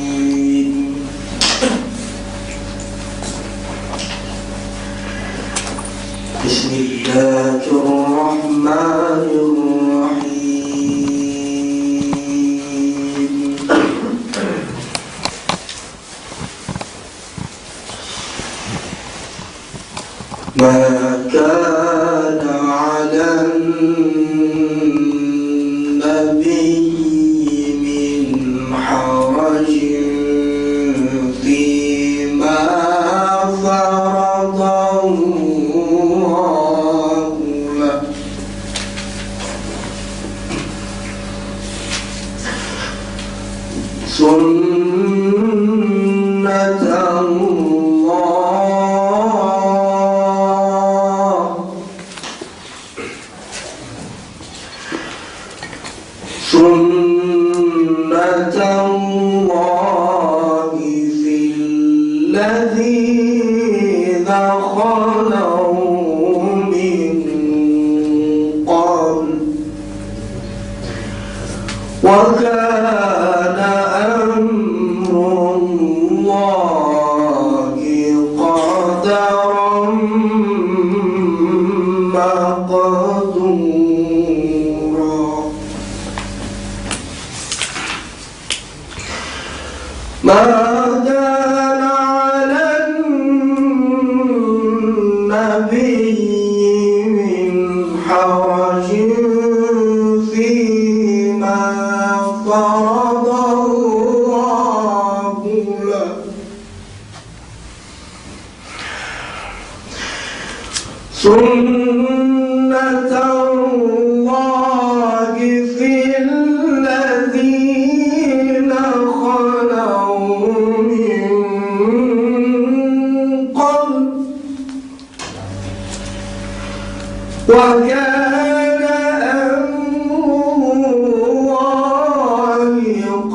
الرجيم بسم الله الرحمن الرحيم ما كان على النبي من حرج فيما فرض الله له سنة الله في الذين خلوا من قبل وكان أمر الله قدرا مقدورا ما كان على النبي من حرج فيما فرض الله له سنة الله في الذين خلوا من قبل وكان أمر الله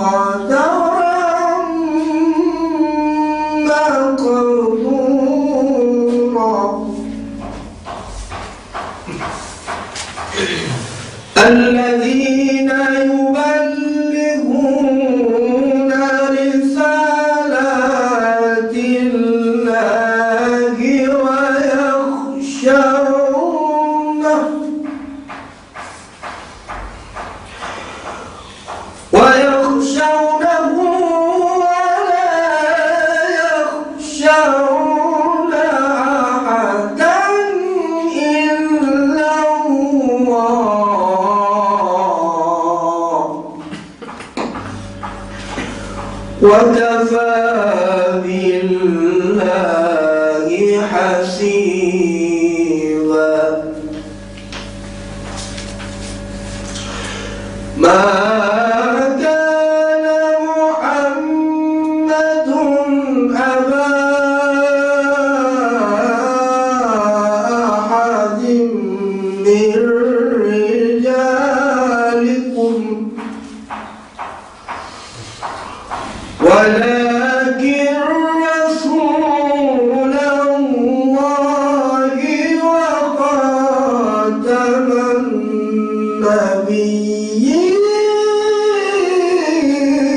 قدرا مقدورا الذين يبلغون رسالات الله ويخشونه ولا يخشون أحدا إلا الله وكفى بالله حسيبا ما كان محمد أبا أحد من رجالكم ولكن رسول الله وخاتم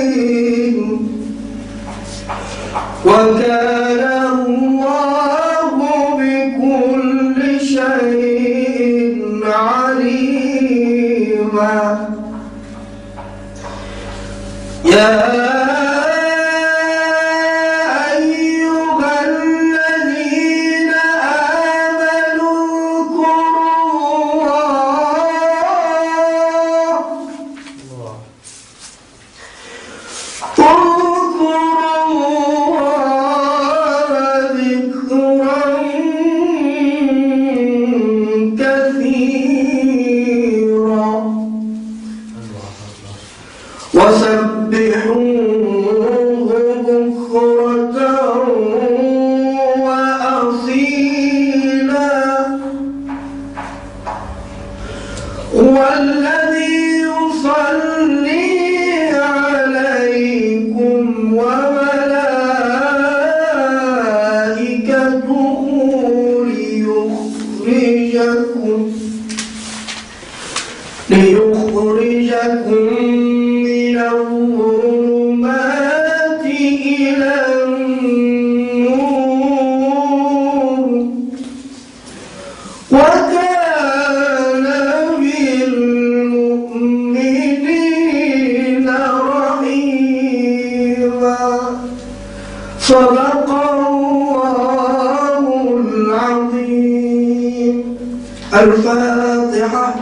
النبيين وكان الله بكل شيء عليما يا وسبحوه بكرة وأصيلا هو الذي يصلي عليكم وملائكته ليخرجكم الفاتحة.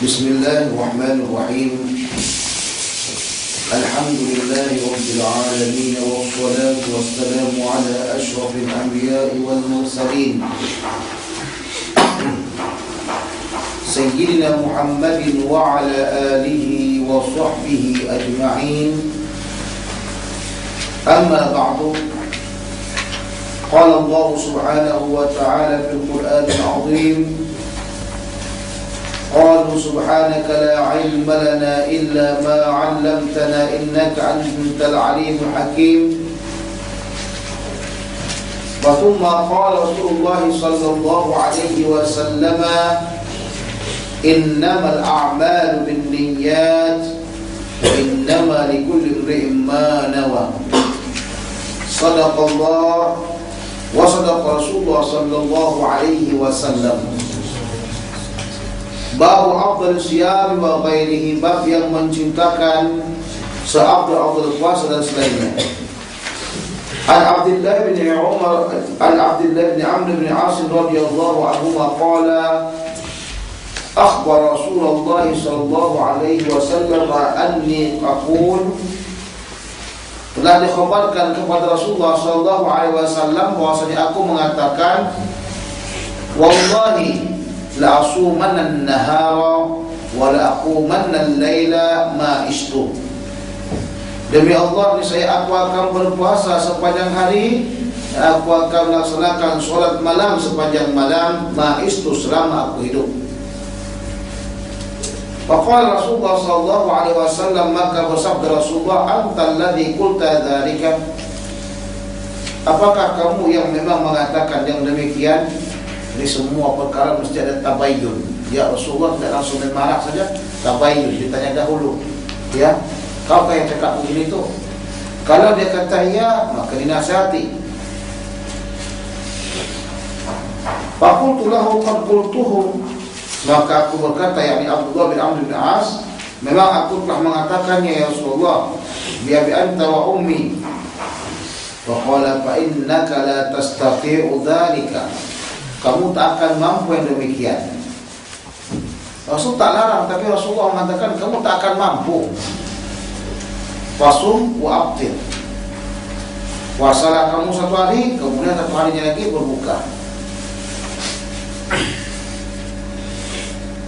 Bismillahirrahmanirrahim. Alhamdulillahi rabbil alamin, wassalatu wassalamu ala asyrafil anbiya'i wal mursalin Sayyidina Muhammadin wa ala alihi wa sahbihi ajma'in. Amma ba'du. Qala Allah subhanahu wa ta'ala fil Qur'anil 'azim, قالوا سبحانك لا علم لنا إلا ما علمتنا إنك أنت العليم الحكيم. ثم قال رسول الله صلى الله عليه وسلم إنما الأعمال بالنيات وإنما لكل امرئ ما نوى. صدق الله وصدق رسول الله صلى الله عليه وسلم. Babu afdal siyam wa ghairihi, bab yang mencintakan seafdal puasa dan selainnya. An Abdullah bin Umar, an Abdullah bin Amr bin As radhiyallahu anhuma qala akhbar Rasulullah sallallahu alaihi wasallam anni aqul, telah dikhabarkan kepada Rasulullah sallallahu alaihi wasallam bahwasanya aku mengatakan, wallahi la asumanna an-nahara wa la aqumanna al-laila ma ishtu. Demi Allah, niscaya aku akan berpuasa sepanjang hari, aku akan melaksanakan solat malam sepanjang malam, ma ishtu, selama aku hidup. Faqala Rasulullah sallallahu alaihi wasallam, maka bersabda Rasulullah, antal ladzi qulta dzalika, apakah kamu yang memang mengatakan yang demikian? Ini semua perkara mesti ada tabayyun. Ya Rasulullah tidak langsung marah saja, tabayyun, ditanya dahulu. Ya, kau kayak cakap begini tu. Kalau dia kata ya, maka dinasihati. Faqultu lahu qad qultuhu, maka aku berkata, yakni Abdullah bin Amr bin As, memang aku telah mengatakannya ya Rasulullah, bi abi anta wa ummi. Faqala fa innaka la tastati'u dzalika, kamu tak akan mampu yang demikian. Rasul tak larang, tapi Rasulullah mengatakan kamu tak akan mampu. Fasum wa aftir, puasalah kamu satu hari, kemudian satu harinya lagi berbuka.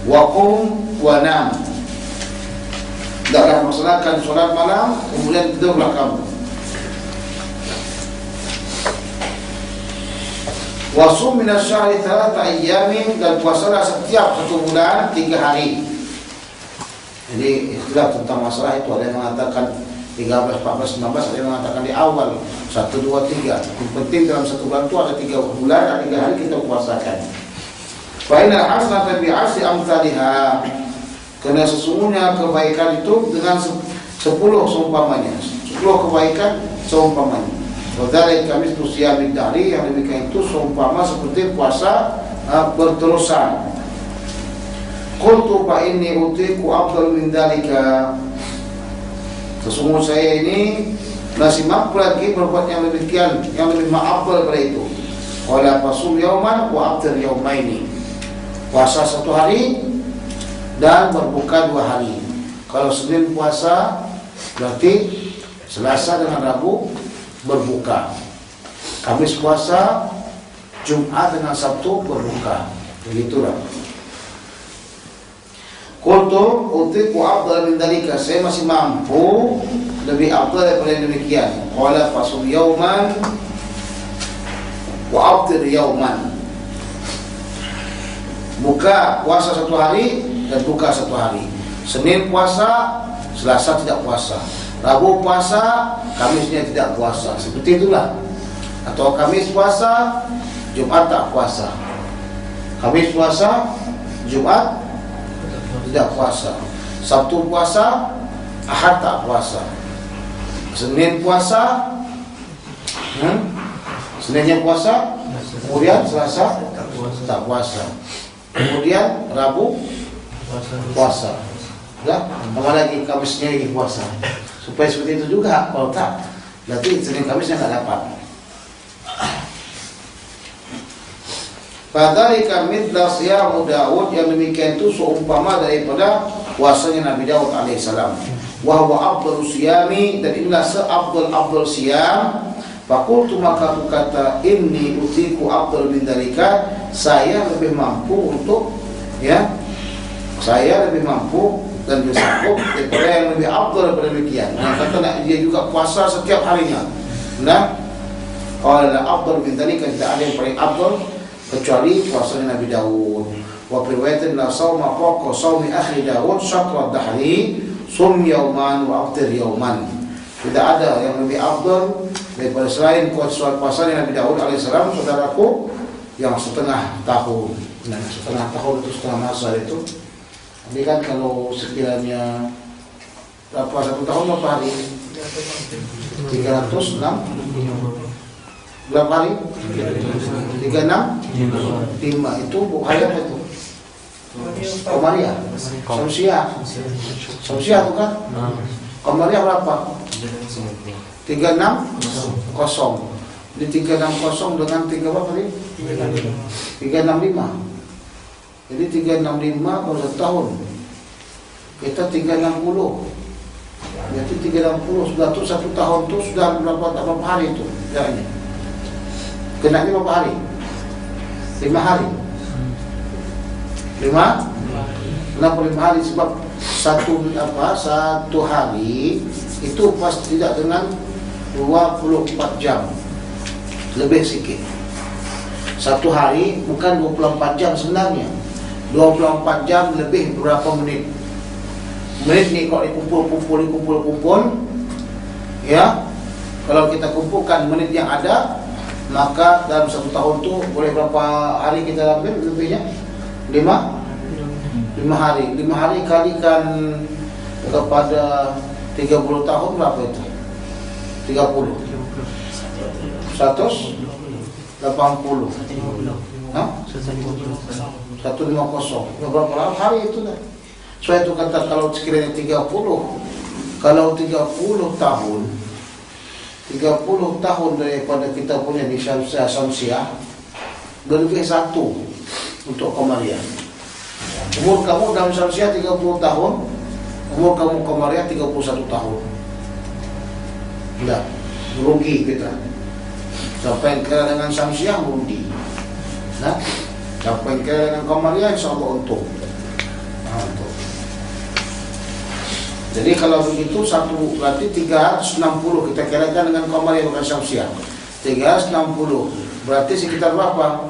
Wa qum wa nam, hendaklah melaksanakan solat malam, kemudian tidurlah kamu. Wasum minas syahri 3 ayyamin, dan puasalah setiap satu bulan 3 hari. Jadi ikhtilaf tentang masalah itu, ada yang mengatakan 13, 14, 15, ada yang mengatakan di awal 1, 2, 3. Yang penting dalam satu bulan itu ada 3 bulan, ada 3 hari kita puasakan. Fa innal hasanata bi 'ashri amsalha, karena sesungguhnya kebaikan itu dengan 10 seumpamanya, 10 kebaikan seumpamanya. Wadhalika kami siyamid dahri, yang demikian itu seumpama seperti puasa berterusan. Qultu fa inni utiku afdal min dzalika, sesungguhnya saya ini masih mampu lagi berbuat yang demikian, yang lebih afdal daripada itu. Wala fasum yauman wa aftir yaumaini, puasa satu hari dan berbuka 2 hari. Kalau Senin puasa, berarti Selasa dengan Rabu berbuka. Kamis puasa, Jumat dengan Sabtu berbuka. Begitulah. Qultu utiku afdal min dalika, saya masih mampu lebih afdal daripada yang demikian. Qala fasum yauman wa aftir yauman, buka puasa satu hari dan buka satu hari. Senin puasa, Selasa tidak puasa, Rabu puasa, Kamisnya tidak puasa. Seperti itulah. Atau Kamis puasa, Jumat tak puasa. Kamis puasa, Jumat tidak puasa. Sabtu puasa, Ahad tak puasa. Senin puasa, Seninnya puasa, kemudian Selasa tak puasa, kemudian Rabu puasa. Ya, tambah lagi Kamisnya lagi puasa. Supaya seperti itu juga. Kalau tak, berarti Senin Kamisnya tak dapat. Fadzalika mithla siyamu Daud, yang demikian itu seumpama daripada puasanya Nabi Daud alaihissalam. Wa huwa afdalu siyami, dan inilah seafdal siyam. Fakultu, maka aku kata, inni utiku afdal min dalika, saya lebih mampu untuk, ya, saya lebih mampu dan lebih sanggup daripada yang lebih afdal daripada demikian. Nah, kata dia juga puasa setiap harinya. Nah, kalau ada afdal min dalika, tidak ada yang paling afdal kecuali puasanya Nabi Daud. Wa riwayatin la sauma faqa saumi akhi Daud syatra dahri sum yauman wa aftir yauman. Tidak ada yang lebih afdal daripada selain puasanya Nabi Daud alaihissalam, saudaraku, yang setengah tahun. Nah, setengah tahun itu setengah masa itu. Jadi kan kalau sekiranya berapa satu tahun berapa hari? 306 berapa hari? 365 itu hari apa itu? Komariah. Samsiah itu kan? Komariah berapa? 360. Ini 360 dengan 3 berapa tadi? 365. Jadi 365 kalau setahun. Kita 360. Jadi 360 sudah tuh satu tahun tuh sudah berapa hari itu? Ya ini. Kena 5 hari. 5 hari. 5? Kenapa 5 hari? Sebab satu hari itu pasti tidak dengan 24 jam, lebih sikit. Satu hari bukan 24 jam sebenarnya, 24 jam lebih berapa menit. Menit ni kalau dikumpul, ya, kalau kita kumpulkan menit yang ada, maka dalam satu tahun tu boleh berapa hari kita ambil lebihnya? 5 hari. 5 hari kalikan kepada 30 tahun berapa itu? 30 180. Hah? 150. Berapa hari itu dah? So itu kata kalau sekiranya 30 tahun, 30 tahun daripada kita punya di Syamsiah, lebih 1 untuk Komariah. Umur kamu dalam Syamsiah 30 tahun, umur kamu Komariah 31 tahun. Tidak, rugi kita. Sampai kira dengan Syamsiah rugi. Nah, sampai kira dengan Komariah insyaAllah untung. Untung. Jadi kalau begitu berarti 360 kita kirakan dengan Komariah bukan Syamsiah. 360 berarti sekitar berapa?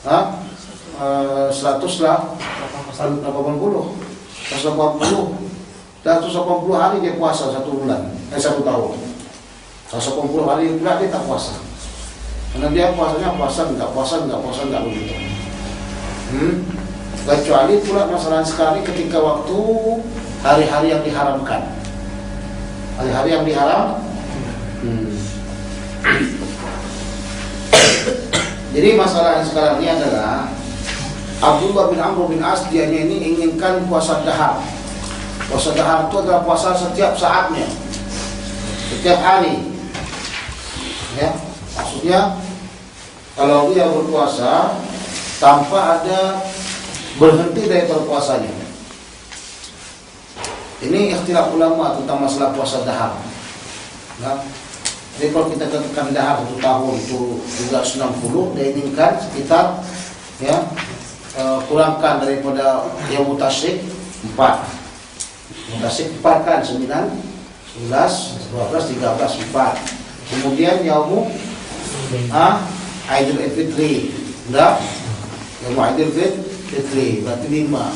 180 hari dia puasa satu bulan, satu tahun. 180 hari pula dia tak puasa. Karena dia puasanya enggak begitu. Kecuali pula masalah sekali ketika waktu hari-hari yang diharamkan. Hari-hari yang diharam. Jadi masalah yang sekarang ini adalah Abdullah bin Amr bin As, dia ini inginkan puasa dahar. Puasa dahar itu adalah puasa setiap saatnya, setiap hari. Ya, maksudnya kalau dia berpuasa tanpa ada berhenti dari berpuasanya. Ini ikhtilaf ulama tentang masalah puasa dahar. Nah, jadi kalau kita katakan dahar 1 tahun itu juga 90, dia inginkan sekitar, ya, kurangkan daripada yang mutasyrik 4. Mutasik 4 kan, 9, 11, 12, 13, 4. Kemudian Yaumu Aidil Fitri, udah? Yaumu Aidil Fitri, berarti 5.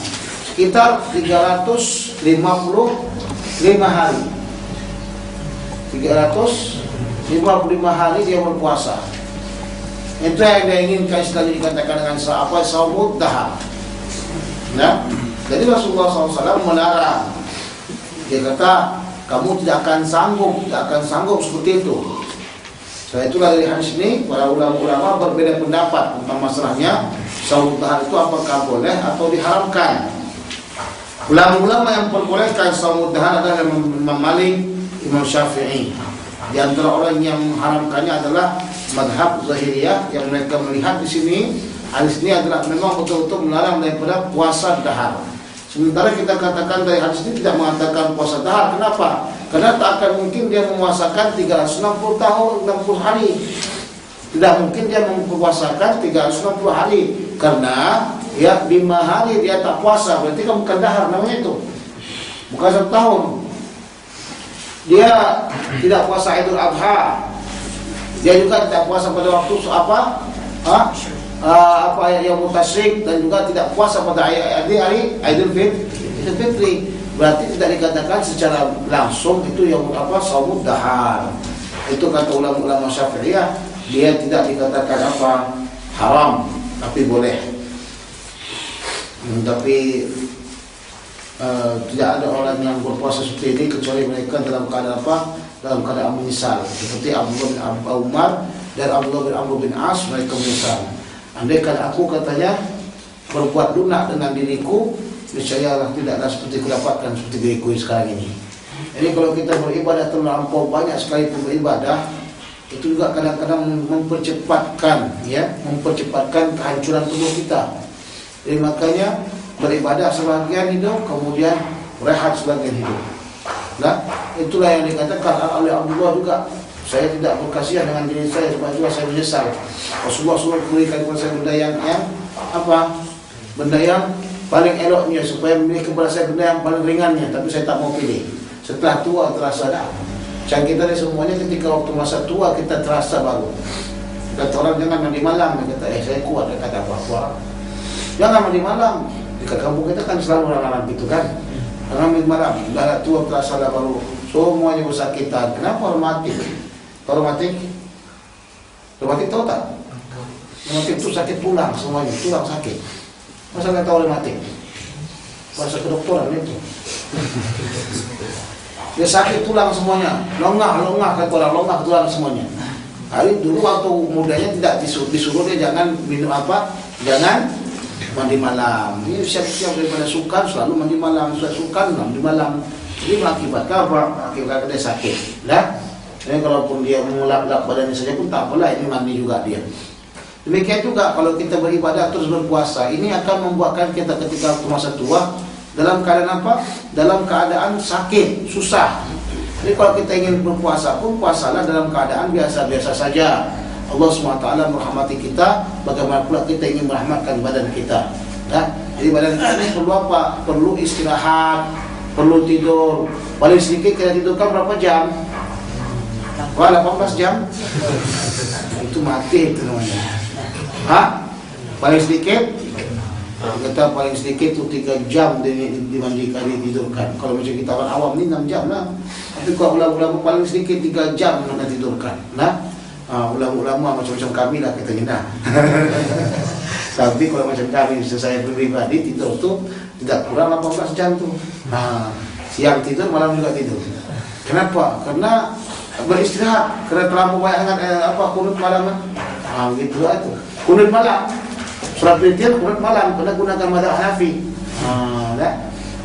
Sekitar 355 hari. 355 hari dia berpuasa. Itu yang dia inginkan sekali dikatakan dengan saumud dahar. Nah, jadi Rasulullah SAW melarang. Dia kata, kamu tidak akan sanggup seperti itu. Setelah itulah dari hadis ini, para ulama berbeda pendapat tentang masalahnya saumud dahar itu apakah boleh atau diharamkan. Ulama-ulama yang memperbolehkan saumud dahar adalah Imam Malik, Imam Syafi'i. Di antara orang yang mengharamkannya adalah madhab Zahiriyah, yang mereka melihat di sini hadis ini adalah memang betul-betul melarang daripada puasa dahar. Sementara kita katakan dari hadis ini tidak mengatakan puasa dahar. Kenapa? Karena tak akan mungkin dia memuasakan 360 tahun 60 hari. Tidak mungkin dia mempuasakan 360 hari. Karena ya 5 hari dia tak puasa, berarti kan bukan dahar namanya itu. Bukan 1 tahun. Dia tidak puasa Idul Adha. Dia juga tidak puasa pada waktu yang mutasyrik, dan juga tidak puasa pada hari Idul Fitri. Berarti tidak dikatakan secara langsung itu yang saumud dahar. Itu kata ulama-ulama Syafi'iyah, dia tidak dikatakan haram, tapi boleh. Tapi tidak ada orang yang berpuasa seperti ini kecuali mereka dalam keadaan dalam keadaan menyesal. Seperti Abdullah bin Umar dan Abdullah bin Amr bin As, mereka menyesal. Andaikan aku, katanya, berbuat lunak dengan diriku, niscayalah tidaklah seperti kudapatkan seperti diriku sekarang ini. Jadi kalau kita beribadah terlampau banyak sekali beribadah, itu juga kadang-kadang mempercepatkan kehancuran tubuh kita. Jadi makanya beribadah sebagian hidup, kemudian rehat sebagian hidup. Nah, itulah yang dikatakan oleh Abdullah juga. Saya tidak berkasihan dengan diri saya, sebab itulah saya menyesal. Rasulullah SAW berikan kepada saya benda yang benda yang paling eloknya, supaya memilih kepada saya benda yang paling ringannya, tapi saya tak mau pilih. Setelah tua terasa dah. Macam kita ni semuanya ketika waktu masa tua kita terasa baru. Kata orang jangan mandi malam, dia kata saya kuat, dia kata apa-apa. Jangan mandi malam. Dekat kampung kita kan selalu orang-orang gitu kan. Jangan mandi malam, dah tua terasa dah baru. Semuanya bersakitan. Kenapa rematik? Rematik tahu tak? Rematik itu sakit tulang semuanya, tulang sakit. Masa nggak tahu rematik? Bahasa kedokteran itu. Dia sakit tulang semuanya, longah kata orang, longah tulang semuanya. Hari dulu waktu mudanya tidak disuruh dia jangan minum jangan mandi malam. Dia siap-siap daripada sukan selalu mandi malam, sukan mandi malam. Jadi mengakibatkan apa? Akibatkan dia sakit. Dah. Jadi kalaupun dia mengulap-ulap badannya saja pun tak apalah, ini mandi juga dia. Demikian juga kalau kita beribadah terus berpuasa, ini akan membuatkan kita ketika masa tua dalam keadaan dalam keadaan sakit, susah. Jadi kalau kita ingin berpuasa pun puasalah dalam keadaan biasa-biasa saja. Allah SWT merahmati kita, bagaimana pula kita ingin merahmatkan badan kita. Nah, jadi badan kita ini perlu apa? Perlu istirahat, perlu tidur. Paling sedikit kita tidurkan berapa jam? 18 jam. Itu mati itu namanya. Paling sedikit kita paling sedikit itu 3 jam dimandikan, ditidurkan. Kalau macam kita orang awam ni 6 jam lah. Tapi kalau ulama-ulama paling sedikit 3 jam nak tidurkan. Nah, ulama-ulama macam-macam kami lah katanya. Tapi kalau macam kami, saya pribadi tidur tu tidak kurang 18 jam tu. Siang tidur, malam juga tidur. Kenapa? Karena beristirahat, kerana terlalu banyak kunut malam. Gitu lah tu. Kunut malam. Surat witir kunut malam, kena gunakan mazhab Hanafi.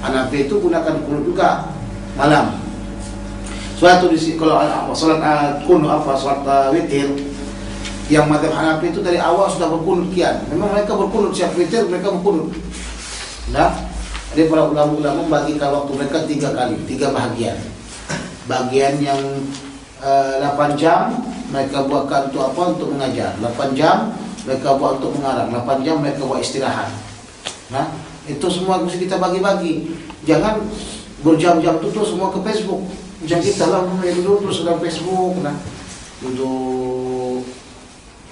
Hanafi itu gunakan kunut juga malam. Suatu kalau salat salat witir yang mazhab Hanafi itu dari awal sudah berkunut kian. Memang mereka berkunut siap witir, mereka berkunut. Jadi para ulama-ulama membagikan waktu mereka 3 kali, 3 bahagian. Bagian yang 8 jam mereka buatkan untuk apa? Untuk mengajar. 8 jam mereka buat untuk mengarang. 8 jam mereka buat istirahat. Itu semua mesti kita bagi-bagi. Jangan berjam-jam itu terus semua ke Facebook. Jangan kita lah dulu terus dalam Facebook. Nah, untuk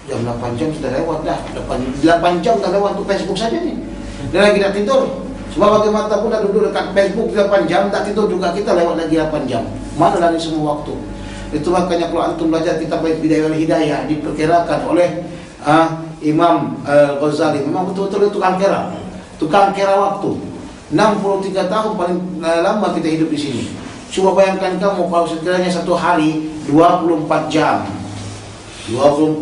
jam 8 jam sudah lewat dah. 8 jam dah lewat untuk Facebook saja nih. Dan lagi nak tidur. Sebab bagaimana pun dah duduk dekat Facebook 8 jam, tak tidur juga kita lewat lagi 8 jam. Mana lagi semua waktu? Itu makanya kalau antum belajar kitab Bidayah wal Hidayah diperkirakan oleh Imam Ghazali, memang betul-betul tukang kira waktu. 63 tahun paling lama kita hidup di sini. Coba bayangkan kamu kalau sekiranya satu hari 24 jam. 24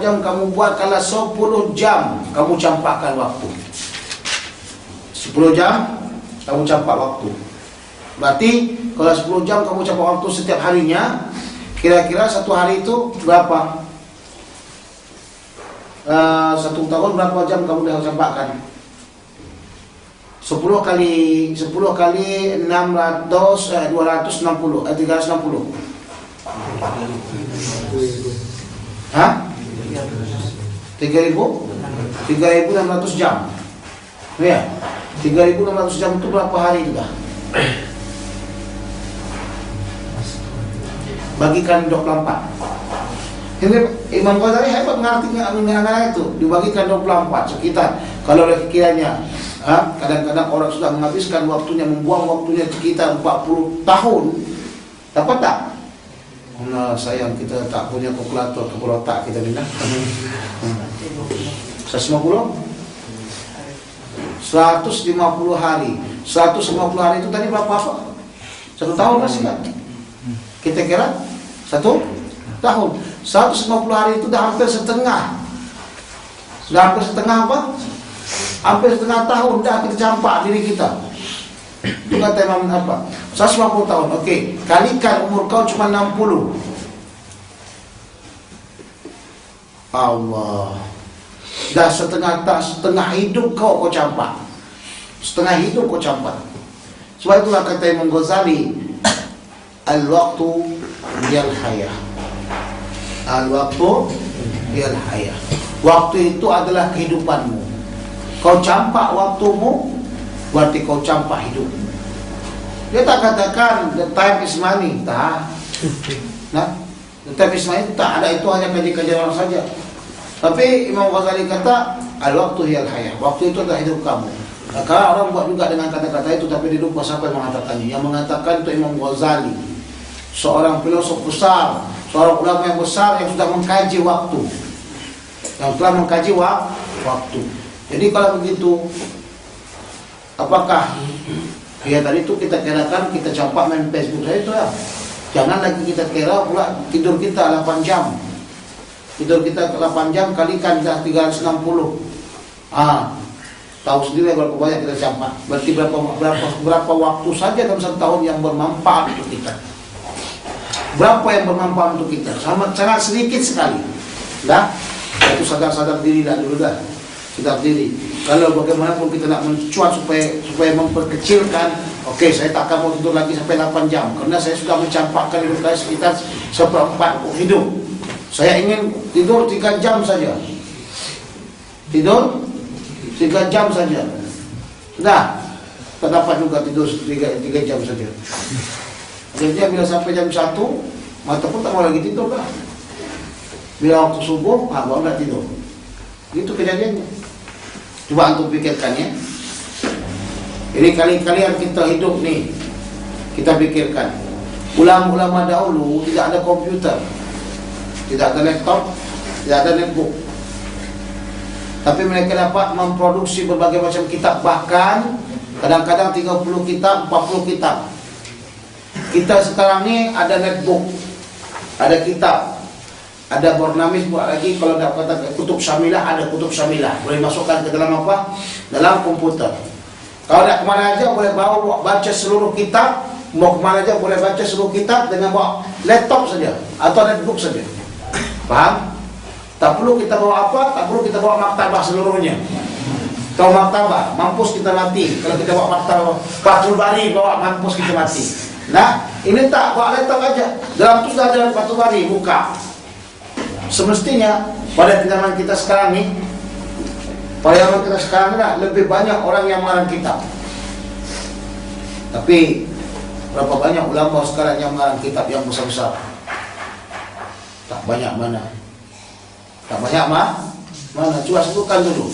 jam kamu buat, kalau 10 jam kamu campakkan waktu. 10 jam kamu campak waktu. Berarti kalau 10 jam kamu campak waktu setiap harinya, kira-kira satu hari itu berapa? Satu tahun berapa jam kamu dah campakkan? 10 kali 600 260 360. Hah? 3.600 jam. Ya. 3.600 jam itu berapa hari juga? Bagikan 24. Ini Imam Ghazali hebat mengartikan itu. Dibagikan 24 sekitar. Kalau kiranya kadang-kadang orang sudah menghabiskan waktunya, membuang waktunya sekitar 40 tahun, dapat tak? Nah, sayang kita tak punya kalkulator kepala otak kita ni. 150 hari. 150 hari itu tadi berapa? 1 tahun masih kan? Kita kira 1 tahun. 150 hari itu dah hampir setengah. Sudah hampir setengah apa? Hampir setengah tahun dah kita campak diri kita. Itu kata Imam apa? 150 tahun. Okey, kalikan umur kau cuma 60. Allah. Dah setengah hidup kau campak. Setengah hidup kau campak. Sebab itulah kata Imam Ghazali, al-waqtu hiyal hayah. Al-waqtu hiyal hayah. Waktu itu adalah kehidupanmu. Kau campak waktumu, berarti kau campak hidup. Dia tak katakan the time is money, tak. Nah, the time is money tak ada, itu hanya kajian orang saja. Tapi Imam Ghazali kata al-waqtu hiyal hayah. Waktu itu adalah hidup kamu. Nah, kalau orang buat juga dengan kata-kata itu, tapi dia lupa siapa yang mengatakannya. Yang mengatakan itu Imam Ghazali, seorang filosof besar, seorang ulama yang besar yang sudah mengkaji waktu, yang telah mengkaji waktu. Jadi kalau begitu, apakah ya tadi itu kita kirakan kita campak main Facebook saja itu ya? Jangan lagi kita kira pula tidur kita 8 jam. Tidur kita 8 jam kalikan 360. Tahu sendiri berapa banyak kita campak. Berarti berapa waktu saja dalam satu tahun yang bermanfaat untuk kita. Berapa yang bermanfaat untuk kita? Sangat sedikit sekali. Dah, itu sadar diri dah dulu dah. Sadar diri. Kalau bagaimanapun kita nak mencuat supaya memperkecilkan, okey, saya tak akan mau tidur lagi sampai 8 jam karena saya sudah mencampakkan hidup saya sekitar 1/4 hidup. Saya ingin tidur 3 jam saja. Tidur 3 jam saja. Sudah, tak dapat juga tidur 3 jam saja. Jadi bila sampai jam 1, mata pun tak mau lagi tidur dah. Bila waktu subuh, baru nak tidur. Itu kejadiannya. Cuba antum fikirkan ya. Ini kali-kalian kita hidup ni, kita fikirkan. Ulama-ulama dahulu tidak ada komputer, tidak ada laptop, tidak ada netbook. Tapi mereka dapat memproduksi berbagai macam kitab, bahkan kadang-kadang 30 kitab, 40 kitab. Kita sekarang ni ada netbook, ada kitab, ada Bornamis buat lagi. Kalau nak kata kutub syamilah, ada kutub syamilah, boleh masukkan ke dalam apa? Dalam komputer. Kalau nak kemana aja boleh bawa baca seluruh kitab. Mau kemana aja boleh baca seluruh kitab dengan bawa laptop saja atau netbook saja. Faham? Tak perlu kita bawa apa, tak perlu kita bawa maktabah seluruhnya. Kalau maktabah, mampus kita mati. Kalau kita bawa maktabah, Fathul Bari bawa, mampus kita mati. Nah, ini tak, bawa laptop aja. Dalam tu sudah ada Fathul Bari, buka. Semestinya pada zaman kita sekarang ni, Pada zaman kita sekarang lah, lebih banyak orang yang mengarang kitab. Tapi berapa banyak ulama sekarang yang mengarang kitab yang besar-besar? Tak banyak mana. Tak banyak mana? Cuba sebutkan dulu.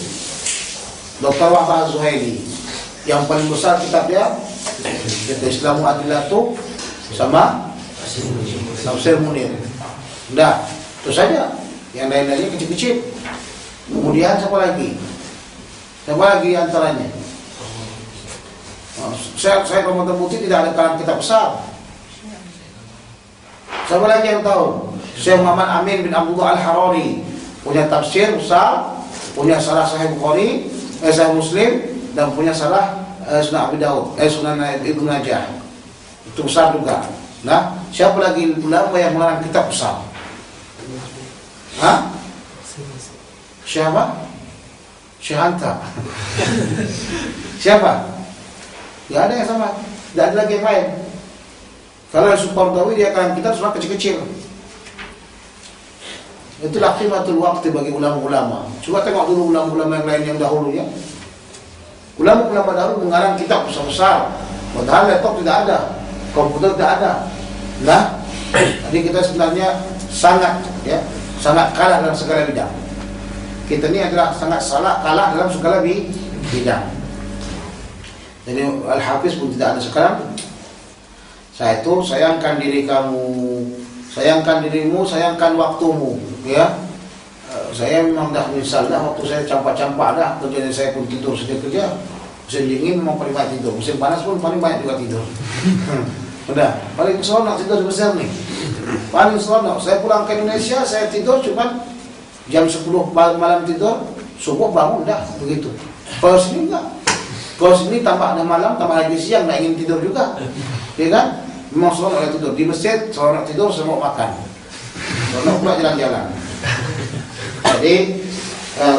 Dr. Wahbah Az-Zuhaili, yang paling besar kitab dia Islamu Adillatu sama Tafsir Munir. Dah, itu saja. Yang lain-lainnya kecil-kecil. Kemudian siapa lagi? Siapa lagi antaranya? Saya Ramadan Putih tidak ada kalangan kitab besar. Siapa lagi yang tahu? Syekh Muhammad Amin bin Abdullah Al-Harari punya tafsir besar, punya sarah Sahih Bukhari, Sahih Muslim, dan punya sarah Sunan Abi Daud, Sunan Ibnu Najah. Itu besar juga. Nah, siapa lagi ulama yang mengarang kitab besar? Hah? Siapa? Syahanta. Siapa? Tidak ada yang sama. Tidak ada lagi yang lain. Kalau Supardawi dia akan kita semua kecil-kecil. Itulah khimatul waktu bagi ulama-ulama. Coba tengok dulu ulama-ulama yang lain yang dahulu ya. Ulama-ulama dahulu mengarang kitab besar-besar. Padahal laptop tidak ada, komputer tidak ada. Nah, jadi kita sebenarnya sangat kalah dalam segala bidang. Kita ini adalah sangat kalah dalam segala bidang. Jadi Al-Hafiz pun tidak ada sekarang. Saya itu sayangkan diri kamu, sayangkan dirimu, sayangkan waktumu, ya. Saya memang dah menyesal dah waktu saya campak-campak dah. Kerjanya saya pun tidur setiap kerja. Musim dingin memang paling banyak tidur, musim panas pun paling banyak juga tidur. Udah, paling seronok tidur di Mesir nih. Paling seronok. Saya pulang ke Indonesia, saya tidur cuma jam 10 malam tidur, subuh bangun dah begitu. Kalau sini enggak. Kalau sini tambah ada malam, tambah lagi siang, nak ingin tidur juga, ya kan? Memang seronok tidur. Di masjid seronok tidur, semua makan. Seronok pula jalan-jalan. Jadi,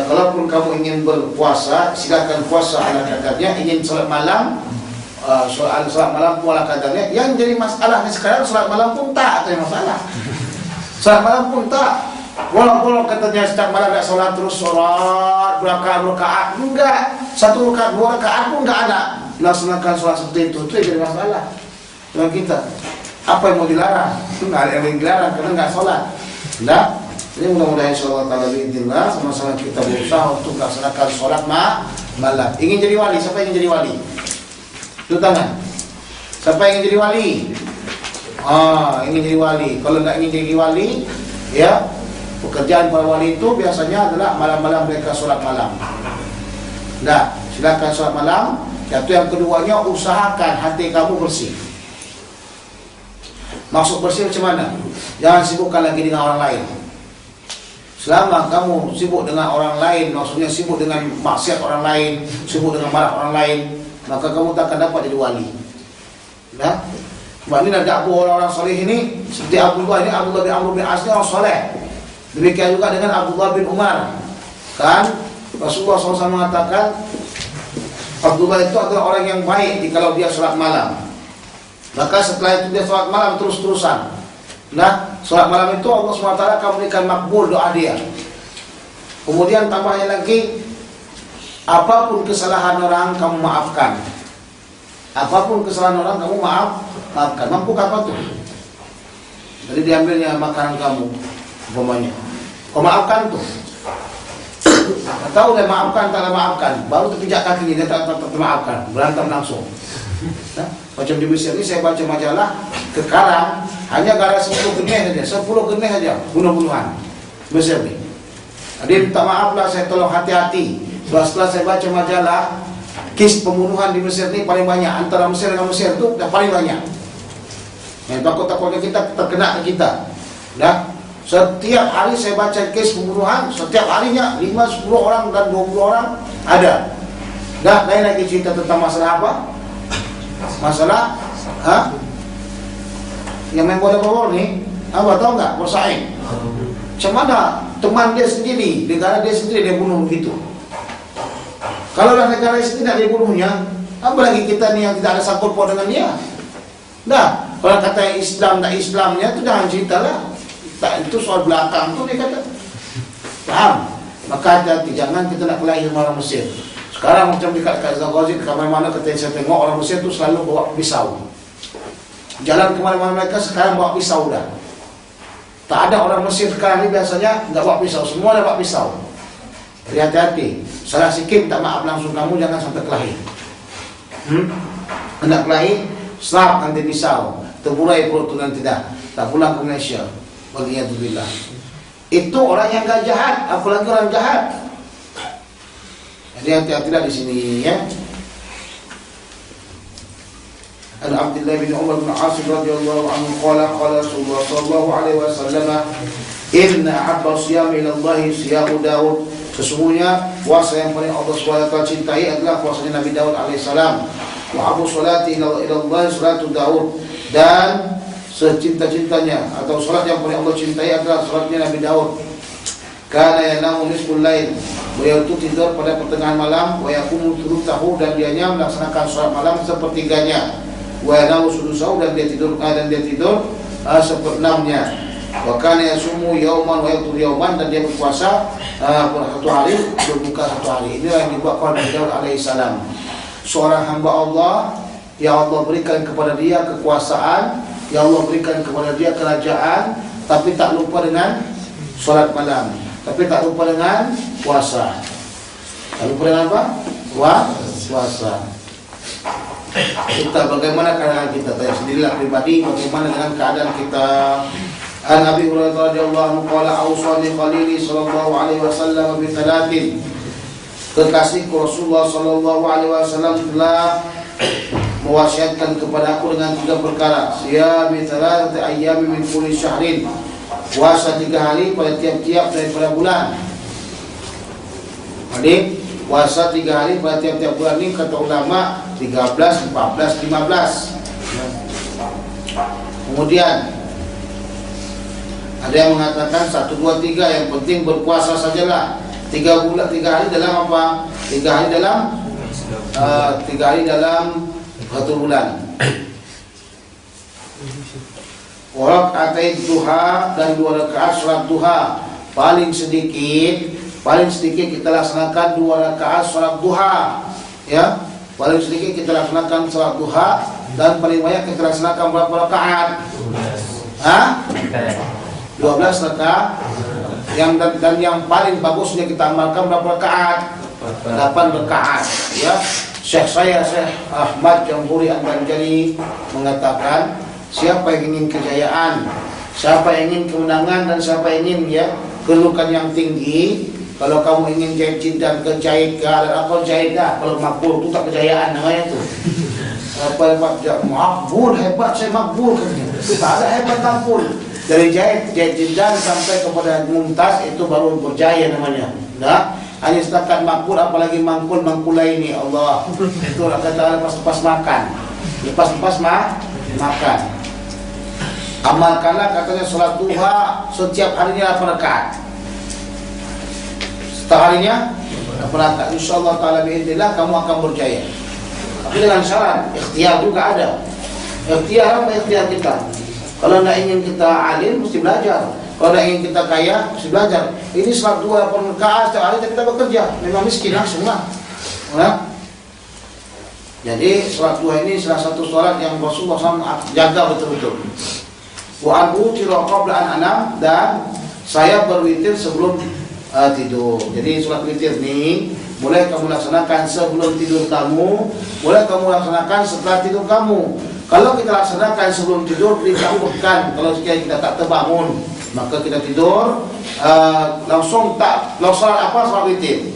kalaupun kamu ingin berpuasa, silakan puasa ala kadarnya. Ingin salat malam, salat malam pun ala kadarnya. Yang jadi masalahnya sekarang salat malam pun tak ada masalah. Salat malam pun tak. Walaupun katanya setiap malam nak solat terus solat berakaat, enggak. Satu rakaat, 2 rakaat pun enggak ada. Laksanakan solat seperti itu yang jadi masalah dengan kita. Apa yang mau dilarang? Enggak ada yang dilarang karena enggak solat. Nah, jadi mudah-mudahan insyaallah taala biidznillah sama-sama kita berusaha untuk melaksanakan solat malam. Ingin jadi wali? Siapa yang ingin jadi wali? Tuh tangan. Siapa yang ingin jadi wali? Ingin jadi wali. Kalau enggak ingin jadi wali, ya, pekerjaan para wali itu biasanya adalah malam-malam mereka solat malam. Nah, silakan solat malam. Itu yang keduanya, usahakan hati kamu bersih. Maksud bersih macam mana? Jangan sibukkan lagi dengan orang lain. Selama kamu sibuk dengan orang lain, maksudnya sibuk dengan maksiat orang lain, sibuk dengan marah orang lain, maka kamu tak akan dapat jadi wali. Nah, sebab ini ada orang-orang soleh ini, seperti Abdullah bin Amr bin As orang soleh. Demikian juga dengan Abdullah bin Umar. Kan Rasulullah SAW mengatakan Abdullah itu adalah orang yang baik kalau dia sholat malam. Maka setelah itu dia sholat malam terus-terusan. Nah, sholat malam itu Allah SWT akan memberikan makbul doa dia. Kemudian tambahnya lagi, apapun kesalahan orang kamu maafkan. Apapun kesalahan orang kamu maafkan. Mampukah kau tuh? Jadi diambilnya makanan kamu, umpamanya. Kau maafkan tuh. Tahu dia maafkan, tak maafkan. Baru terpijak kakinya, dia tak maafkan. Berantem langsung. Nah, macam di Mesir ini saya baca majalah kekarang hanya gara 10 genih saja, 10 genih saja bunuh-bunuhan Mesir ini. Dia minta maaf lah, saya tolong hati-hati. Setelah saya baca majalah, kes pembunuhan di Mesir ini paling banyak. Antara Mesir dengan Mesir itu paling banyak. Yang takut-takutnya kita terkena ke kita. Nah, setiap hari saya baca kes pembunuhan, setiap harinya 5, 10 orang dan 20 orang ada. Nah, lain lagi cerita tentang masalah apa? Masalah yang main bola ni, apa tahu enggak? Bersaing. Macam mana teman dia sendiri, negara dia sendiri dia bunuh begitu. Kalau negara sendiri tidak dibunuhnya, apa lagi kita ni yang tidak ada sangkut paut dengan dia? Dah, kalau kata Islam tak Islamnya tu jangan ceritalah. Tak, itu soal belakang tu dia kata. Faham? Maka hati-hati, jangan kita nak kelahi orang Mesir. Sekarang macam dekat Zaghazi, ke mana-mana saya tengok orang Mesir tu selalu bawa pisau. Jalan ke mana-mana mereka sekarang bawa pisau dah. Tak ada orang Mesir sekarang ni biasanya enggak bawa pisau, semua dah bawa pisau. Jadi hati-hati, salah sikit tak maaf langsung kamu, jangan sampai kelahi. Hendak kelahi, slap nanti pisau, terburai perut tu nanti dah, tak pulang ke Malaysia. Waliyadzubillah. Itu orang yang enggak jahat, apalagi orang jahat. Jadi hati-hatilah di sini ya. An Abdullah bin Umar bin As radhiyallahu anhu qala Rasulullah sallallahu alaihi wasallam, inna habba siyam ila Allah siyam Daud. Sesungguhnya puasa yang paling Allah SWT cintai adalah puasanya Nabi Daud alaihissalam. Wa abu salati ila Allah salatu Daud, dan secinta-cintanya atau salat yang paling Allah cintai adalah salatnya Nabi Daud. Kana yanamu nisful lail, beliau itu tidur pada pertengahan malam. Wa yaqumu thulutsahu, dan dianya melaksanakan salat malam sepertiganya. Wa yanamu sudusahu, dan dia tidur seperenamnya. Wa kana yasumu yauman wa yaftur yauman, dan dia berpuasa satu hari, berbuka satu hari. Inilah yang dibuat oleh Nabi Daud alaihissalam. Seorang hamba Allah, ya Allah berikan kepada dia kekuasaan, ya Allah berikan kepada dia kerajaan, tapi tak lupa dengan solat malam, tapi tak lupa dengan puasa. Tak lupa dengan apa? Puasa. Kita bagaimana keadaan kita? Tanya sendirilah pribadi, bagaimana dengan keadaan kita. An Abi Hurairah radhiyallahu anhu qala awsani khalili sallallahu alaihi wasallam bi thalathin. Kekasihku Rasulullah sallallahu alaihi wasallam telah mewasiatkan kepada aku dengan 3 perkara. Siyami thalathati ayyam min kulli syahrin. Puasa 3 hari pada tiap-tiap daripada bulan. Jadi puasa 3 hari pada tiap-tiap bulan ini kata ulama 13, 14, 15. Kemudian ada yang mengatakan 1, 2, 3, yang penting berpuasa sajalah. 3 hari dalam apa? 3 hari dalam 3 hari dalam 1 bulan. Rakaatain duha, dan 2 rakaat salat duha. Paling sedikit kita laksanakan 2 rakaat salat duha. Ya, paling sedikit kita laksanakan salat duha, dan paling banyak kita laksanakan berapa rakaat? 12 rakaat. Dan yang paling bagusnya kita amalkan berapa rakaat? 8 rakaat. Ya, Syekh Ahmad Jamburi Al-Banjari mengatakan, siapa yang ingin kejayaan, siapa yang ingin kemenangan, dan siapa yang ingin kedudukan yang tinggi, kalau kamu ingin jahit dan kejahit ke apa jahit dah. Kalau makbul itu tak kejayaan namanya tu. Apa makbul hebat, saya makbul katanya. Tak ada hebat makbul. Dari jahit jindan sampai kepada mumtaz, itu baru berjaya namanya. Nah, hanya setakat makbul, apalagi mangkul ini Allah. Itu kata lepas makan. Lepas makan. Amalkanlah katanya salat duha setiap harinya 8 rakaat. Setiap harinya 8 rakaat. Insyaallah taala biidznillah kamu akan berjaya. Tapi dengan syarat ikhtiar juga ada. Ikhtiar apa ikhtiar kita? Kalau nak ingin kita alim mesti belajar. Kalau nak ingin kita kaya mesti belajar. Ini salat 2 rakaat setiap hari kita bekerja. Memang miskin semua. Nah, jadi salat duha ini salah satu salat yang Rasulullah SAW jaga betul-betul. Wa abu tira qabla an anam, dan saya berwitir sebelum tidur. Jadi salat witir ni boleh kamu laksanakan sebelum tidur kamu, boleh kamu laksanakan setelah tidur kamu. Kalau kita laksanakan sebelum tidur, ditambahkan kalau sekiranya kita tak terbangun, maka kita tidur langsung tak salat salat witir.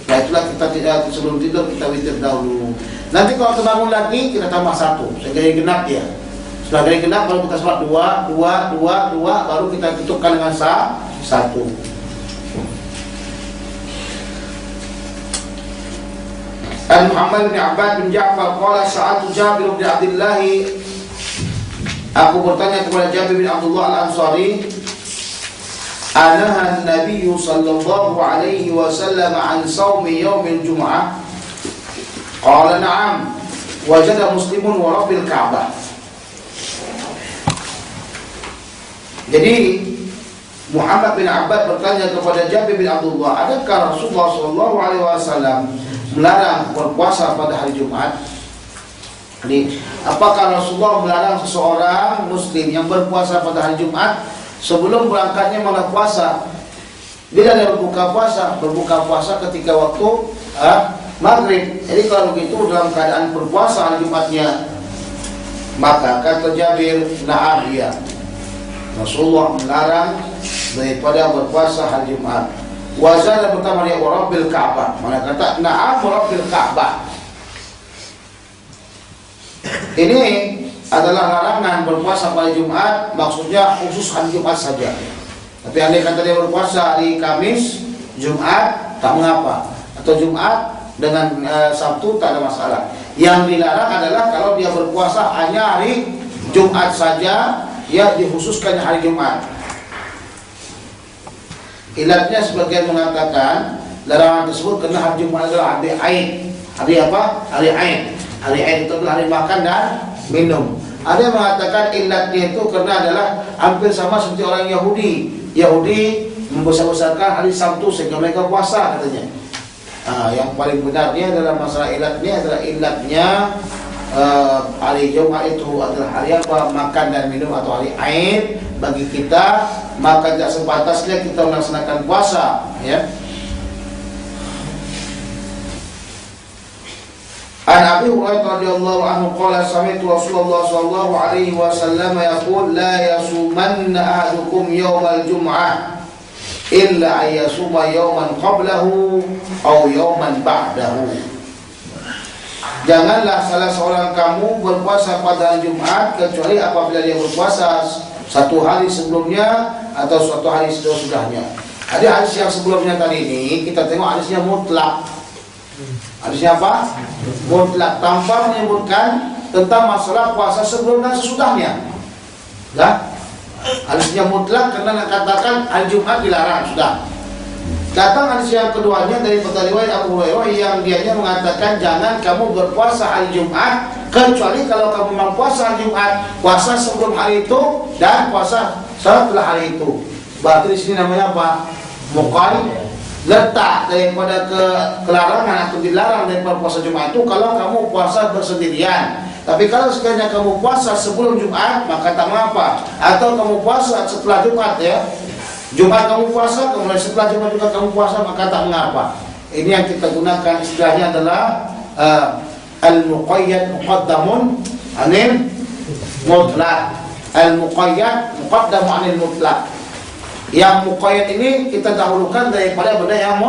Nah, itulah kita tidak sebelum tidur kita witir dahulu. Nanti kalau terbangun lagi kita tambah 1 sehingga genap dia. Setelah dari genap baru kita salat 2, baru kita tutupkan dengan 1. An Muhammad bin Abbad bin Ja'far qala sa'atu Jabir bin Abdullah, aku bertanya kepada Jabir bin Abdullah Al-Ansari, anaha an-nabiy sallallahu alaihi wasallam an shaumi yaumil jum'ah? Qala na'am, wajada muslimun wa rabbil Ka'bah. Jadi Muhammad bin Abbad bertanya kepada Jabir bin Abdullah, adakah Rasulullah SAW melarang berpuasa pada hari Jumat? Jadi, apakah Rasulullah melarang seseorang Muslim yang berpuasa pada hari Jumat sebelum berangkatnya malah puasa? Dia ada berbuka puasa ketika waktu maghrib. Jadi kalau begitu dalam keadaan berpuasa hari Jumatnya, maka kata Jabir, na'am, iya, Rasulullah melarang daripada berpuasa hari Jumat. Wazana pertama dia Rabbil Ka'bah. Mana kata na'am Rabbil Ka'bah. Ini adalah larangan berpuasa pada Jumat, maksudnya khusus hari Jumat saja. Tapi andai kata dia berpuasa hari Kamis, Jumat, tak mengapa. Atau Jumat dengan Sabtu, tak ada masalah. Yang dilarang adalah kalau dia berpuasa hanya hari Jumat saja, ya dikhususkan hari Jumat. Ilatnya sebagian mengatakan larangan tersebut kerana hari Jumat adalah hari Aid. Hari apa? Hari Aid. Hari Aid itu adalah hari makan dan minum. Ada yang mengatakan ilatnya itu kerana adalah hampir sama seperti orang Yahudi. Yahudi membesar-besarkan hari Sabtu sehingga mereka puasa katanya. Yang paling benarnya adalah masalah ilatnya adalah hari Jumat itu adalah hari apa? Makan dan minum atau hari Aid bagi kita, maka tidak sepantasnya kita melaksanakan puasa, ya. An Abi Hurairah radhiyallahu anhu qala sami'tu Rasulullah sallallahu alaihi wasallam yaqul la yasumanna ahadukum yawmal jum'ah illa ayyasuma yawman qablahu aw yawman ba'dahu. Janganlah salah seorang kamu berpuasa pada hari Jumat kecuali apabila dia berpuasa satu hari sebelumnya atau suatu hari sesudahnya. Ada hadis yang sebelumnya tadi ini kita tengok hadisnya mutlak. Hadisnya apa? Mutlak, tanpa menyebutkan tentang masalah puasa sebelum dan sesudahnya. Dah? Hadisnya mutlak karena nak katakan hari Jumat dilarang sudah. Datang hadis yang keduanya dari riwayat Abu Hurairah yang dianya mengatakan jangan kamu berpuasa hari Jumat kecuali kalau kamu memang puasa hari Jumat, puasa sebelum hari itu dan puasa setelah hari itu. Berarti di sini namanya apa? Muqayyad, letak daripada kelarangan atau dilarang daripada puasa Jumat itu kalau kamu puasa bersendirian. Tapi kalau sekiranya kamu puasa sebelum Jumat maka tak mengapa, atau kamu puasa setelah Jumat, ya. Jumat kamu puasa, kemudian setelah Jumat juga kamu puasa, maka tak mengapa. Ini yang kita gunakan istilahnya adalah al-muqayyad muqaddamun anil mutlaq. Al-muqayyad muqaddamun anil mutlaq. Yang muqayyad ini kita dahulukan daripada benda yang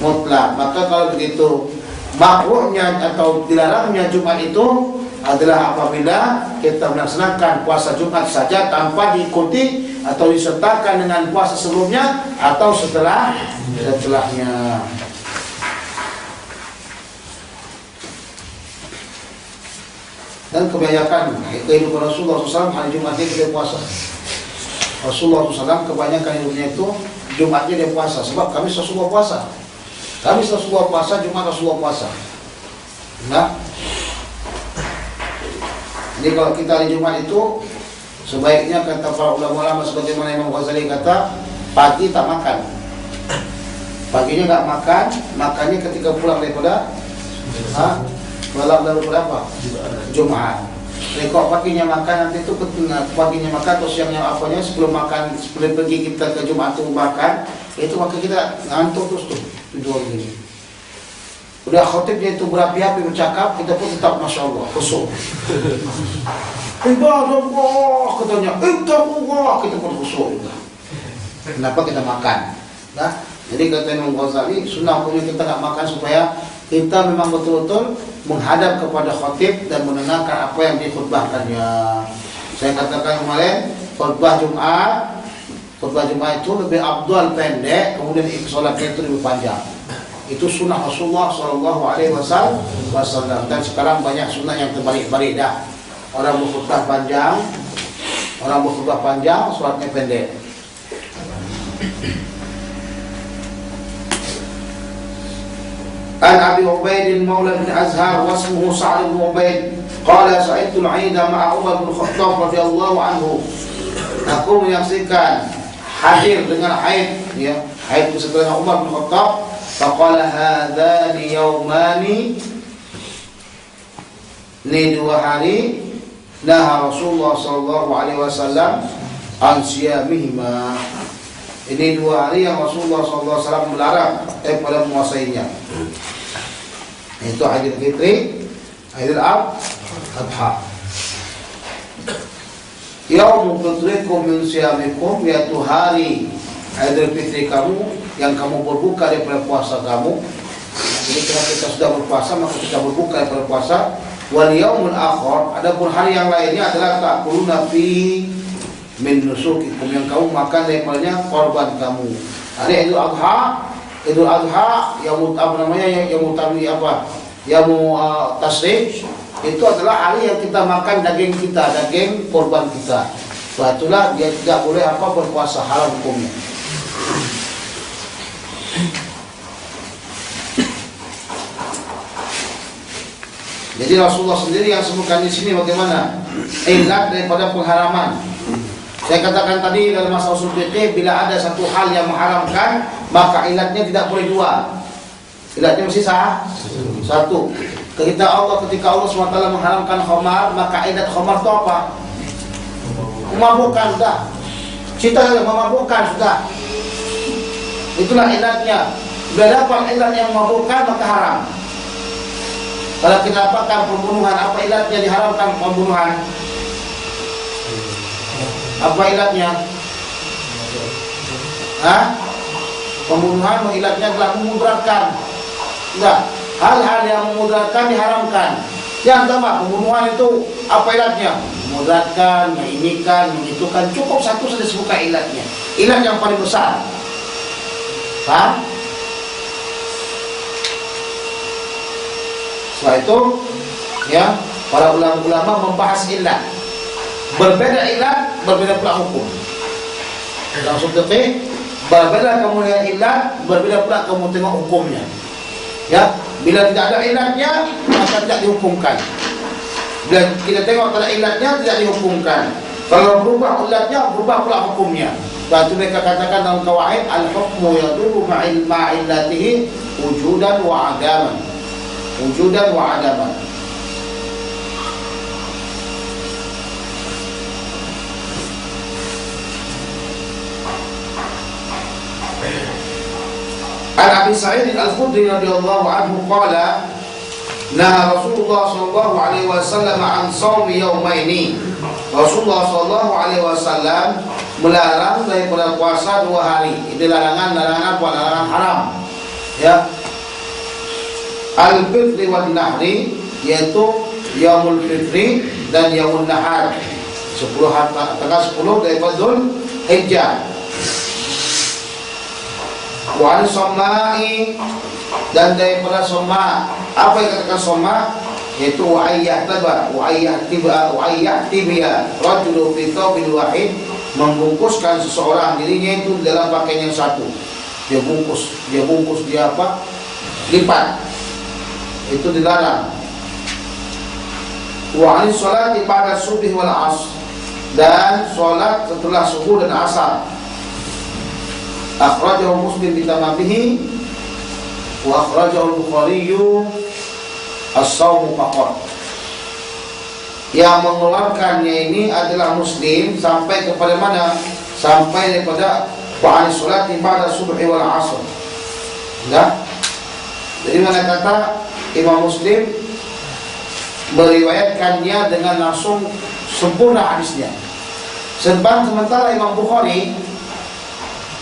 mutlak. Maka kalau begitu makruhnya atau dilarangnya Jumat itu adalah apabila kita melaksanakan puasa Jumat saja tanpa diikuti atau disertakan dengan puasa sebelumnya atau setelahnya. Dan kebanyakan kehidupan Rasulullah SAW hari Jumatnya kita puasa. Rasulullah SAW kebanyakan hidupnya itu Jumatnya dia puasa. Sebab Kamis Rasulullah puasa, Kamis Rasulullah puasa, Jumat Rasulullah puasa. Nah, jadi kalau kita hari Jumat itu sebaiknya kata para ulama-ulama sebagaimana Imam Ghazali kata, pagi tak makan. Paginya tak makan, makannya ketika pulang daripada malam daripada apa? Jumat. Jadi kalau paginya makan nanti itu paginya makan atau siangnya apanya sebelum makan, sebelum pergi kita ke Jumat itu makan, itu maka kita ngantuk terus tuh tidur begini. Udah khotibnya itu berapi-api bercakap, kita pun tetap Masya Allah khusyuk. Ibadallah katanya, Ibadallah, kita pun khusyuk juga. Kenapa kita makan? Nah, jadi kata Imam Ghazali, sunnah hukumnya kita tak makan supaya kita memang betul-betul menghadap kepada khatib dan mendengarkan apa yang dikhutbahkannya. Saya katakan kemarin, khutbah Jumat itu lebih afdal pendek, kemudian sholatnya itu lebih panjang. Itu sunnah Rasulullah SAW. Dan sekarang banyak sunnah yang terbalik-balik dah. Orang berkhutbah panjang, sholatnya pendek. An Abi Ubaid Maula bin Azhar wasmuhu Sa'd bin Ubaid qala sa'idtu al-'ida ma'a Umar bin Khattab radhiyallahu anhu. Aku menyaksikan hadir dengan haid, ya, haid setelah Umar bin Khattab, faqala hadzani yaumani, ini 2 hari nah Rasulullah sallallahu alaihi wasallam an siyamihima. Ini 2 hari yang Rasulullah sallallahu alaihi wasallam melarang pada menguasainya. Itu Idul Fitri, Idul Adha. Yaumul fitrikum min siyamikum, yaitu hari Idul Fitri kamu yang kamu berbuka daripada puasa kamu. Jadi kalau kita sudah berpuasa maka kita berbuka daripada puasa. Wal yaumul akhir, adapun hari yang lainnya adalah ta'kuluna fi min nusukikum, yang kamu makan daripadanya korban kamu. Hari Idul Adha yang tasrik itu adalah hari yang kita makan daging korban kita. Setelah itulah dia tidak boleh berpuasa, haram hukumnya. Jadi Rasulullah sendiri yang sebutkan di sini bagaimana ilat daripada pengharaman. Saya katakan tadi dalam masalah usul fikih, bila ada satu hal yang mengharamkan, maka ilatnya tidak boleh 2. Ilatnya mesti satu. Ketika Allah SWT mengharamkan khamar, maka ilat khamar itu apa? Memabukkan, sudah. Cita yang memabukkan, sudah. Itulah ilatnya. Bila dapat ilat yang memabukkan, maka haram. Kalau kita dapatkan pembunuhan, apa ilatnya diharamkan pembunuhan? Apa ilatnya? Pembunuhan ilatnya adalah memudaratkan. Enggak, hal-hal yang memudaratkan diharamkan. Yang pertama, pembunuhan itu apa ilatnya? Memudaratkan, menginikan, mengitukan. Cukup satu saja sebutkan ilatnya. Ilat yang paling besar. Paham? Setelah itu, ya, para ulama membahas ilat. Berbeda ilat, berbeda pula hukum. Dalam usul fikih, berbeda kamu lihat ilat, berbeda pula kamu tengok hukumnya. Ya, bila tidak ada ilatnya, maka tidak dihukumkan. Bila kita tengok tak ada ilatnya, tidak dihukumkan. Kalau berubah ilatnya, berubah pula hukumnya. Dan itu mereka katakan dalam qawaid, al-hukmu yaduru ma'illatihi wujudan wa adaman. Wujudan wa adaman. An Abi Sa'id Al-Khudri radhiyallahu anhu qala naha Rasulullah sallallahu alaihi wasallam an shaumi yaumaini. Rasulullah sallallahu alaihi wasallam melarang daripada puasa 2 hari. Ini larangan apa? Larangan haram. Ya. Al-Fitri wal Nahri, yaitu Yaumul Fitri dan Yaumul Nahar. 10 tanggal 10 daripada Dzulhijjah. Wa al-Somai, dan daripada Soma. Apa yang dikatakan Soma? Yaitu wa'ayyah tibya rajulu fi thawbil wahid, membungkuskan seseorang dirinya itu dalam pakaian yang satu. Dia bungkus dia apa? Lipat. Itu dilarang. Wa an sholati ba'da subhi wal 'asr, dan salat setelah subuh dan asar. Akhrajahu Muslim bi tamamihi wa akhrajahu Al-Bukhari as-shaum faqat. Yang mengeluarkannya ini adalah Muslim sampai kepada mana? Sampai daripada wa an sholati ba'da subhi wal 'asr. Ya. Jadi mana kata Imam Muslim meriwayatkannya dengan langsung sempurna hadisnya. Sementara Imam Bukhari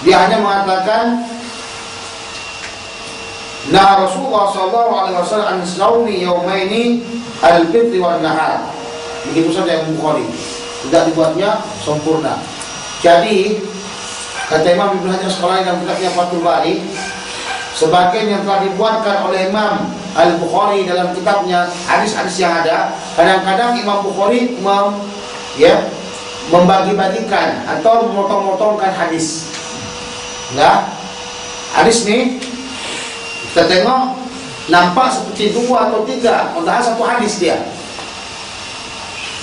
dia hanya mengatakan nah Rasulullah sallallahu alaihi wasallam an shaumi yaumaini al-fitr wan nahar. Begitu saja Imam Bukhari, tidak dibuatnya sempurna. Jadi kata Imam Ibnu Hajar Asqalani dalam kitabnya Fathul Bari, sebagian yang telah dibuatkan oleh Imam Al-Bukhari dalam kitabnya hadis-hadis yang ada, kadang-kadang Imam Bukhari membagi-bagikan atau memotong-motongkan hadis. Nah, hadis ni kita tengok nampak seperti 2 atau 3, padahal satu hadis dia.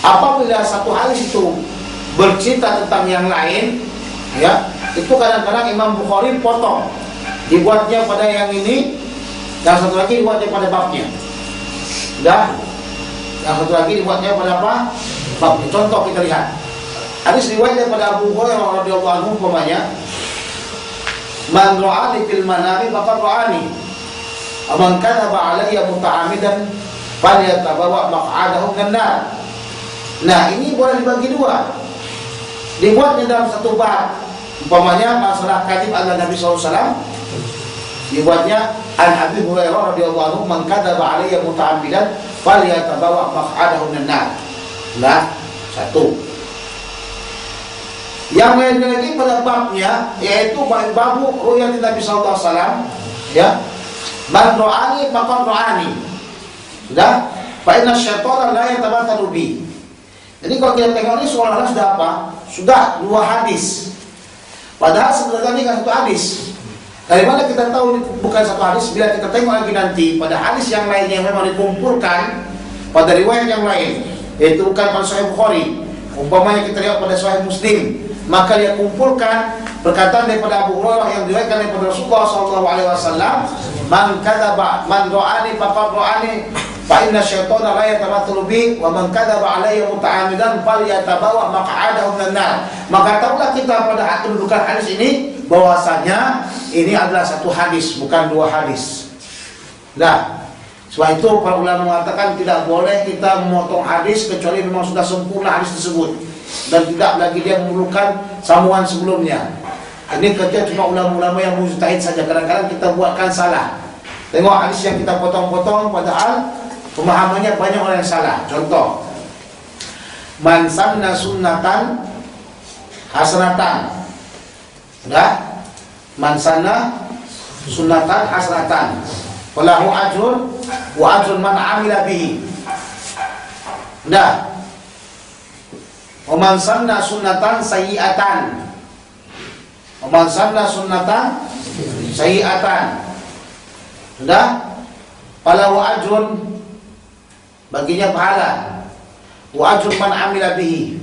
Apabila satu hadis itu bercerita tentang yang lain, ya, itu kadang-kadang Imam Bukhari potong, dibuatnya pada yang ini, yang satu lagi dibuatnya pada babnya. Dah, yang satu lagi dibuatnya pada apa? Babnya. Contoh kita lihat. Hadis riwayat daripada Abu Hurairah radhiyallahu anhu umpamanya, "Man ra'ani fil manami faqad ra'ani. Man kadzaba 'alayya muta'ammidan falyatabawa maq'adahu minan nar." Nah, ini boleh dibagi dua. Dibuatnya dalam satu bab. Umpamanya masalah kadhib ala Nabi sallallahu alaihi wasallam. Dibuatnya an Abi Hurairah radhiyallahu anhu, "Man kadzaba 'alayya muta'ammidan falyatabawa maq'adahu minan nar." Nah, satu. Yang lainnya lagi pada babnya, yaitu babu ru'yat Nabi sallallahu alaihi wasallam, ya. Man ra'ani faqad ra'ani. Sudah? Fa inna syaitana la yatamathalu bi. Jadi kalau kita tengok ini seolah-olah sudah apa? Sudah dua hadis. Padahal sebenarnya ini kan satu hadis. Dari mana kita tahu ini bukan satu hadis? Bila kita tengok lagi nanti pada hadis yang lain yang memang dikumpulkan pada riwayat yang lain, yaitu bukan pada Sahih Bukhari. Umpamanya kita lihat pada Sahih Muslim, maka dia kumpulkan perkataan daripada Abu Hurairah yang diriwayatkan daripada Rasulullah SAW, "Man kadzaba man ra'ani faqad ra'ani fa inna syaitana la yatamathalu bi wa man kadzaba 'alayya muta'ammidan falyatabawa maq'adahu minan nar." Maka tahulah kita pada kedudukan hadis ini bahwasanya ini adalah satu hadis, bukan dua hadis. Nah, sebab itu para ulama mengatakan tidak boleh kita memotong hadis kecuali memang sudah sempurna hadis tersebut dan tidak lagi dia memerlukan sambungan sebelumnya. Ini kerja cuma ulama-ulama yang mujtahid saja. Kadang-kadang kita buatkan salah. Tengok hadis yang kita potong-potong padahal pemahamannya banyak orang yang salah. Contoh, man sanna sunnatan hasanatan. Sudah? Man sanna sunnatan hasanatan falahu ajrun wa ajrun man amila bihi. Sudah? Wa man sanna sunnatan sayyi'atan. Wa man sanna sunnatan sayyi'atan. Sudah? Falahu ajrun, baginya pahala. Wa ajrun man amila bihi.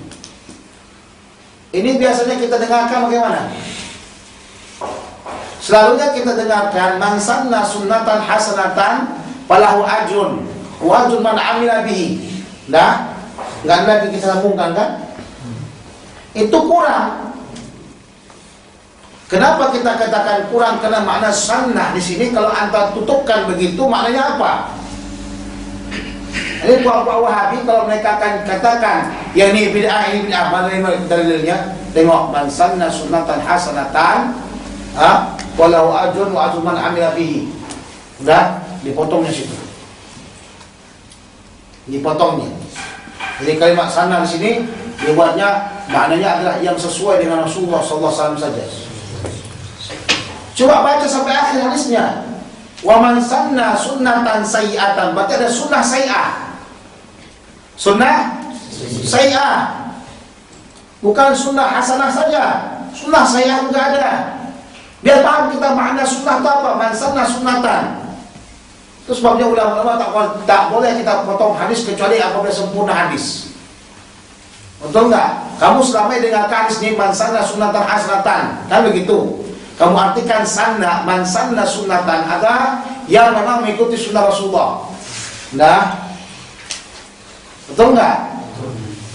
Ini biasanya kita dengarkan bagaimana? Selalunya kita dengarkan man sanna sunnatan hasanatan falahu ajrun wa ajrun man amila bihi. Nah, enggak lagi kita sambungkan kan? Itu kurang. Kenapa kita katakan kurang? Karena makna sunnah di sini kalau anda tutupkan begitu maknanya apa? Ini puak-puak Wahabi kalau mereka akan katakan yang ini bid'ah, mana dalilnya? Tengok, man sanna sunnatan hasanatan walau ajrun wa ajrun man amila bihi. Sudah dipotongnya situ. Dipotongnya. Jadi kalimat sanna di sini dibuatnya maknanya adalah yang sesuai dengan Rasulullah SAW saja. Coba baca sampai akhir hadisnya. Wa man sanna sunnatan sayyi'atan, berarti ada sunnah sayyi'ah. Sunnah sayyi'ah. Bukan sunnah hasanah saja. Sunnah sayyi'ah juga ada. Biar paham kita makna sunnah itu apa. Man sanna sunnatan. Itu sebabnya ulama-ulama tak boleh kita potong hadis kecuali apabila sempurna hadis. Betul enggak? Kamu selama ini dengar hadis ini man sanna sunnatan hasanatan, kan begitu? Kamu artikan sanna, man sanna sunnatan, ada yang memang mengikuti sunnah Rasulullah. Nah, betul enggak?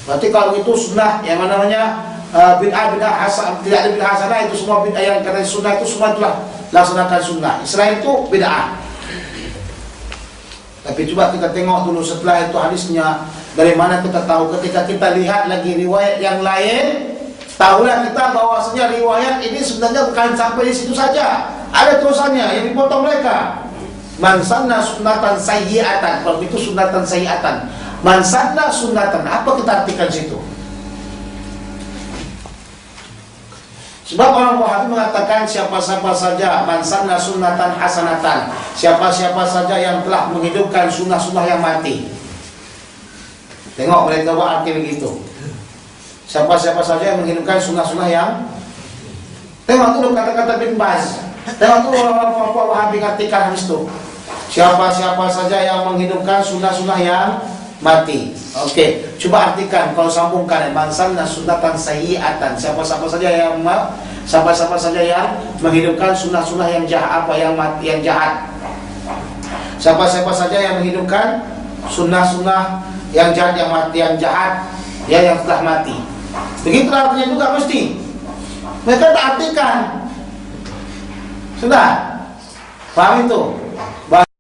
Berarti kalau itu sunnah yang namanya bid'ah hasanah, tidak ada bid'ah hasanah, itu semua bid'ah yang kata sunnah itu semua telah laksanakan sunnah. Selain itu bid'ah. Tapi coba kita tengok dulu setelah itu hadisnya, dari mana kita tahu? Ketika kita lihat lagi riwayat yang lain, tahulah kita bahwasanya riwayat ini sebenarnya bukan sampai di situ saja. Ada terusannya yang dipotong mereka. Man sanna sunnatan sayyi'atan, kalau itu sunnatan sayyi'atan. Man sanna sunnatan, apa kita artikan situ? Sebab orang Wahabi mengatakan siapa-siapa saja man sanna sunnatan hasanatan, siapa-siapa saja yang telah menghidupkan sunnah-sunnah yang mati. Tengok mereka buat arti begitu. Siapa-siapa saja yang menghidupkan sunnah-sunnah yang, tengok dulu kata-kata bin Baz. Tengok dulu orang Wahabi artikan hadis itu. Siapa-siapa saja yang menghidupkan sunnah-sunnah yang mati. Oke, coba artikan kalau sambungkan man sanna sunnatan sayyi'atan, siapa-siapa saja yang Siapa-siapa saja yang menghidupkan sunnah-sunnah yang jahat, yang jahat. Siapa-siapa saja yang menghidupkan sunnah-sunnah yang jahat, yang jahat, ya, yang telah mati. Begitu artinya juga mesti. Mereka tak artikan. Sudah, paham itu?